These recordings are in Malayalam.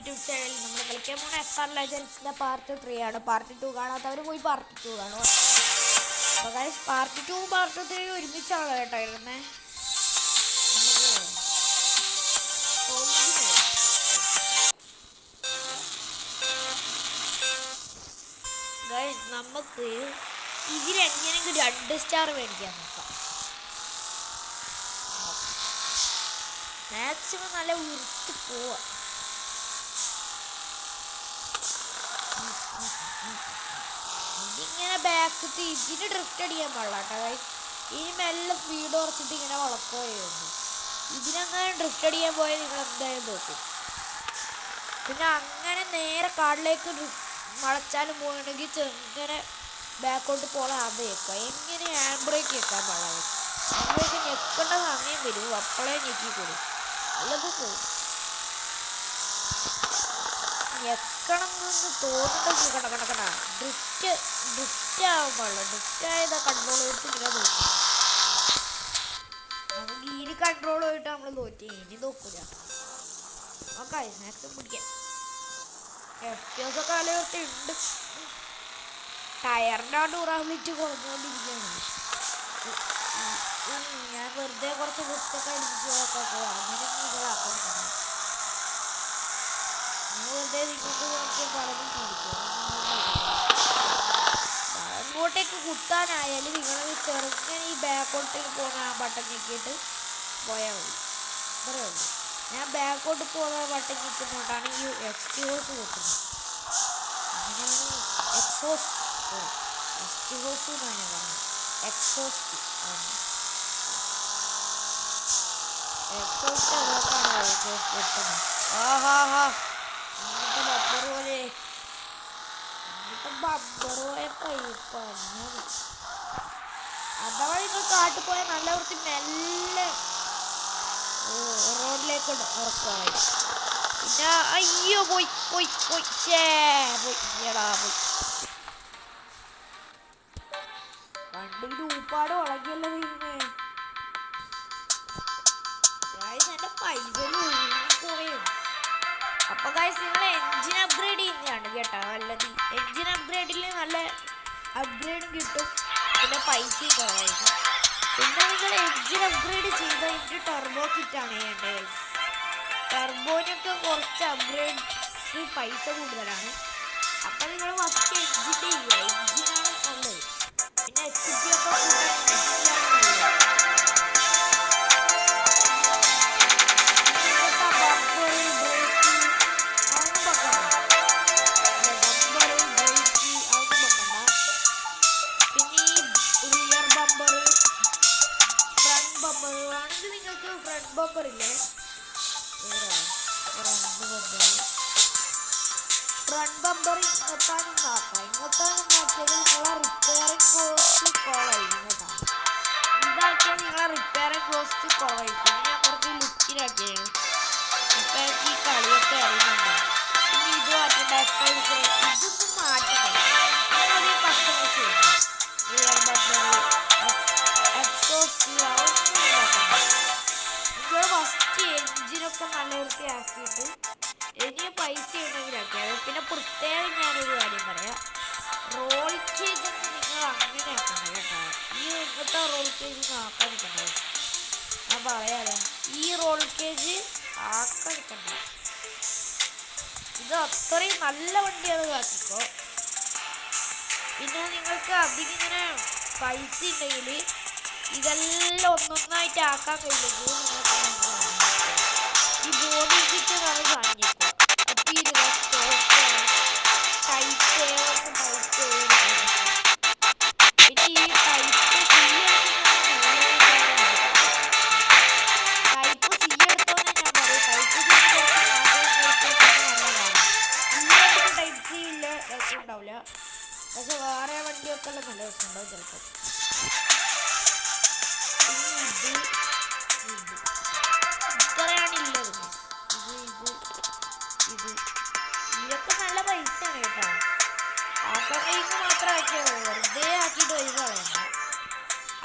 യൂട്യൂബ് ചാനലിൽ നമ്മൾ കളിക്കാൻ പോകുന്ന FR Legends പാർട്ട് 3 ആണ്. പാർട്ട് 2 കാണാത്തവർ പോയി പാർട്ട് 2 കാണുക. അപ്പോൾ ഗൈസ് പാർട്ട് 2 പാർട്ട് 3 ഒരുമിച്ചാണ് കേട്ടോ ഇരുന്നേ. ഗൈസ് നമുക്ക് ഇതിലെങ്ങനെയെങ്കിലും 2 സ്റ്റാർ മേടിക്കാൻ നോക്കാം. മാക്സിമം നല്ല ഉരുത്തി പോവാ. ഇതിങ്ങനെ ബാക്കത്ത് ഇതിന് ഡ്രിഫ്റ്റ് അടിക്കാൻ പാടില്ല കേട്ടോ ഗൈസ്. ഇനി മെല്ലെ സ്പീഡ് കുറച്ചിട്ട് ഇങ്ങനെ വളക്കുകയുള്ളൂ. ഇതിനങ്ങനെ ഡ്രിഫ്റ്റ് അടിക്കാൻ പോയാൽ നിങ്ങൾ എന്തായാലും നോക്കും. പിന്നെ അങ്ങനെ നേരെ കാടിലേക്ക് വളച്ചാലും പോകണമെങ്കിൽ ചെറുങ്ങനെ ബാക്കോട്ട് പോകാൻ ആദ്യം എങ്ങനെ ഹാൻഡ് ബ്രേക്ക് വെക്കാൻ പാടില്ല. ഹാൻഡ് ബ്രേക്ക് ഞെക്കേണ്ട സമയം വരും, അപ്പോഴേ ഞെക്കിക്കൊള്ളു. അല്ലത് പോകും. ഞെക്കണം എന്ന് തോന്നുന്നത് കണക്കണക്കണ ഡ്രിഫ്റ്റ് ആവാൻ പാടില്ല. ഡ്രിഫ്റ്റ് ആയത് കൺട്രോൾ ചെയ്തിട്ട് ഇങ്ങനെ നോക്കും. നമുക്ക് ഇനി കൺട്രോൾ ചെയ്തിട്ട് നമ്മൾ തോറ്റി. ഇനി നോക്കൂല. ഓക്കെ മാക്സിമം പിടിക്കാം. FPS ഒക്കെ നല്ല വൃത്തിയുണ്ട്. ടയറിൻ്റെ ആ ഡ്യൂറാബിലിറ്റി കുറഞ്ഞുകൊണ്ടിരിക്കുകയാണ്. ഞാൻ വെറുതെ കുറച്ച് ബുക്കൊക്കെ അടിപ്പിച്ച് നോക്കാം. അങ്ങനെ നിങ്ങളാക്കാൻ ഞാൻ വെറുതെ നിങ്ങൾക്ക് നോക്കിയ പലതും കാണിക്കും. അങ്ങോട്ടേക്ക് കുത്താനായാലും നിങ്ങൾ ചെറുങ്ങനെ ഈ ബാക്കോട്ടേക്ക് പോകുന്ന ആ ബട്ടൺ ഞെക്കിയിട്ട് പോയാൽ മതി. ഇത്രയേ ഉള്ളൂ. ഞാൻ ബാക്കോട്ട് പോകുന്ന ബട്ടൺ ഞെക്കുന്നതുകൊണ്ടാണ് ഈ എക്സ്റ്റിഹോസ് കൂട്ടുന്നത്. അങ്ങനെയാണ് എക്സോസ്റ്റ് എന്നാണ് ഞാൻ പറഞ്ഞത്. എക്സോസ്റ്റ് അതുകൊണ്ടാണ് കിട്ടുന്നത്. ഇങ്ങനത്തെ ബബ്ബർ പോലെ പറഞ്ഞത്. അഥവാ നിങ്ങൾ കാട്ടിൽ പോയാൽ നല്ല വൃത്തി മെല്ലെ റോഡിലേക്ക് ഇറക്കുവായി. പിന്നെ അയ്യോ പോയി വണ്ടിയിൽ ഊപ്പാട് വളകിയല്ലോ വീണേ. എന്റെ പൈസ കുറയും. അപ്പൊ ഗൈസ് നിങ്ങൾ എൻജിൻ അപ്ഗ്രേഡ് ചെയ്യുന്നതാണ് കേട്ടോ നല്ലത്. എൻജിൻ അപ്ഗ്രേഡിൽ നല്ല അപ്ഗ്രേഡും കിട്ടും, പിന്നെ പൈസയും കുറവായിരിക്കും. പിന്നെ നിങ്ങൾ എൻജിൻ അപ്ഗ്രേഡ് ചെയ്ത ഇതിൻ്റെ ടർബോ കിറ്റാണ് ചെയ്യേണ്ടത്. ടർബോനൊക്കെ കുറച്ച് അപ്ഗ്രേഡ് പൈസ കൂടുതലാണ്. അപ്പം നിങ്ങൾ ഫസ്റ്റ് എൻജിൻ്റെ ചെയ്യുക. എൻജിനാണ് നല്ലത്. പിന്നെ HP ഒക്കെ ബമ്പറില്ലേ ഫ്രണ്ട് ബമ്പർ ഇങ്ങത്താനും നോക്കാം. ഇങ്ങത്താനും നോക്കിയാൽ നിങ്ങളെ റിപ്പയറിങ് കോസ്റ്റ് കുറവായിരിക്കും കേട്ടോ. ഇതാക്കിയാൽ നിങ്ങളെ റിപ്പയറിങ് കോസ്റ്റ് കുറവായിരിക്കും. ഞാൻ കുറച്ച് ലുക്കിലാക്കിയാണ്. ഇപ്പം എനിക്ക് ഈ കളിയൊക്കെ അറിയുന്നുണ്ട്. പിന്നെ ഇത് മാറ്റേണ്ട ഇതൊന്നും മാറ്റണം. അധികം കസ്റ്റമൈസ് ചെയ്യണം. റിയർ ബമ്പർ എക്സോസ്റ്റ് അതൊന്നും നോക്കണം. നിങ്ങൾ ഫസ്റ്റ് എൻജിനൊക്കെ നല്ല വൃത്തിയാക്കിയിട്ട് ഇനി പൈസ ഉണ്ടെങ്കിലാക്കിയത്. പിന്നെ പ്രത്യേകം ഞാനൊരു കാര്യം പറയാം. റോൾ കേജ് നിങ്ങൾ അങ്ങനെ ആക്കണം കേട്ടോ. ഈ ഇങ്ങനത്തെ റോൾ കേജ് ആക്കാൻ നിൽക്കണ്ടേ. ഞാൻ പറയാലോ, ഈ റോൾ കേജ് ആക്കാൻ നിൽക്കണ്ട. ഇത് അത്രയും നല്ല വണ്ടിയാണ് കാട്ടിക്കോ. പിന്നെ നിങ്ങൾക്ക് അതിനിങ്ങനെ പൈസ ഉണ്ടെങ്കിൽ ഇതെല്ലാം ഒന്നൊന്നായിട്ട് ആക്കാൻ കഴിയില്ലെങ്കിൽ ഈ ബോഡി കിറ്റ് നല്ല സാധിക്കും. അപ്പം പിന്നെ ഈ ടൈപ്പ് സി എടുത്തോന്നെ ഞാൻ പറയും. ടൈപ്പ് സി ഇല്ല രസം ഉണ്ടാവില്ല. പക്ഷെ വേറെ വണ്ടിയൊക്കെ ഉള്ള നല്ല രസം ഉണ്ടാവും ചിലപ്പോൾ. ഇത്രയാണില്ലത്. ഇതൊക്കെ നല്ല പൈസയാണ് കേട്ടോ. ആക്കാൻ കഴിയുമ്പോൾ മാത്രം ആക്കിയാൽ വെറുതെ ആക്കിയിട്ട് പൈസ കളയണ്ട.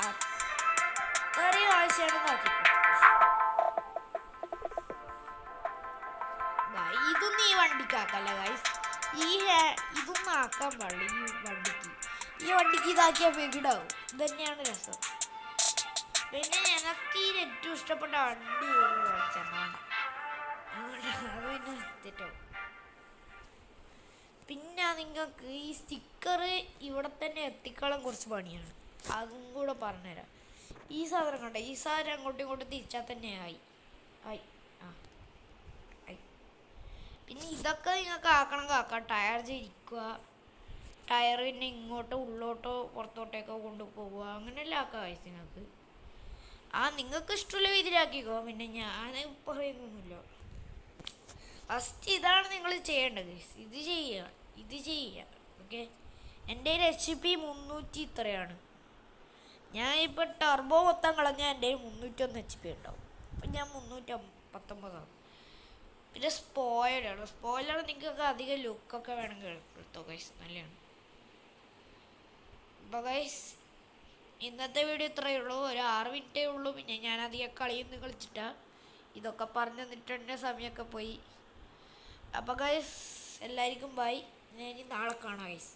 അത്രയും ആവശ്യമാണെന്ന് ആക്കിക്കോ. ഇതൊന്നും ഈ വണ്ടിക്കാക്കല്ല ഗൈസ്. ഇതൊന്നും ആക്കാൻ പാടില്ല ഈ വണ്ടിക്ക് ഇതാക്കിയാൽ വീടാവും. ഇത് തന്നെയാണ് രസം. പിന്നെ എനിക്ക് ഈ ഏറ്റവും ഇഷ്ടപ്പെട്ട വണ്ടി ചെന്നാണ്. അത് പിന്നെ തെറ്റാവും. പിന്നെ നിങ്ങൾക്ക് ഈ സ്റ്റിക്കർ ഇവിടെ തന്നെ എത്തിക്കാളാൻ കുറച്ച് പണിയാണ്. അതും കൂടെ പറഞ്ഞുതരാം. ഈ സാധനം കണ്ടോ, ഈ സാധനം അങ്ങോട്ടും ഇങ്ങോട്ടും തിരിച്ചാൽ തന്നെ ആയി. പിന്നെ ഇതൊക്കെ നിങ്ങൾക്ക് ആക്കാം. ടയർ ഇരിക്കുക, ടയർ പിന്നെ ഇങ്ങോട്ടോ ഉള്ളോട്ടോ പുറത്തോട്ടേക്കോ കൊണ്ടുപോവുക, അങ്ങനെയെല്ലാം ആക്കാം ഗൈസ് നിങ്ങൾക്ക്. നിങ്ങൾക്ക് ഇഷ്ടമുള്ള രീതിയിലാക്കിക്കോ. പിന്നെ ഞാൻ പറയുന്നൊന്നുമില്ല. ഫസ്റ്റ് ഇതാണ് നിങ്ങൾ ചെയ്യേണ്ടത് ഗൈസ്. ഇത് ചെയ്യുക ഓക്കെ. എൻ്റെ HP 300 ഇത്രയാണ്. ഞാൻ ഇപ്പോൾ ടർബോ മൊത്തം കളഞ്ഞാൽ എൻ്റെ 301 HP ഉണ്ടാവും. അപ്പം ഞാൻ 319. പിന്നെ സ്പോയിലർ നിങ്ങൾക്ക് അധികം ലുക്കൊക്കെ വേണമെങ്കിൽ എടുത്തോ ഗൈസ്, നല്ലതാണ്. അപ്പോൾ ഗൈസ് ഇന്നത്തെ വീഡിയോ ഇത്രയേ ഉള്ളൂ. ഒരു 6 മിനിറ്റേ ഉള്ളൂ. പിന്നെ ഞാൻ അധികം കളിയൊന്നും കളിച്ചിട്ടാണ് ഇതൊക്കെ പറഞ്ഞു തന്നിട്ട് എൻ്റെ സമയമൊക്കെ പോയി. അപ്പോൾ ഗൈസ് എല്ലാവർക്കും ബൈ. ഞാൻ ഇനി നാളെ കാണാം ഗൈസ്.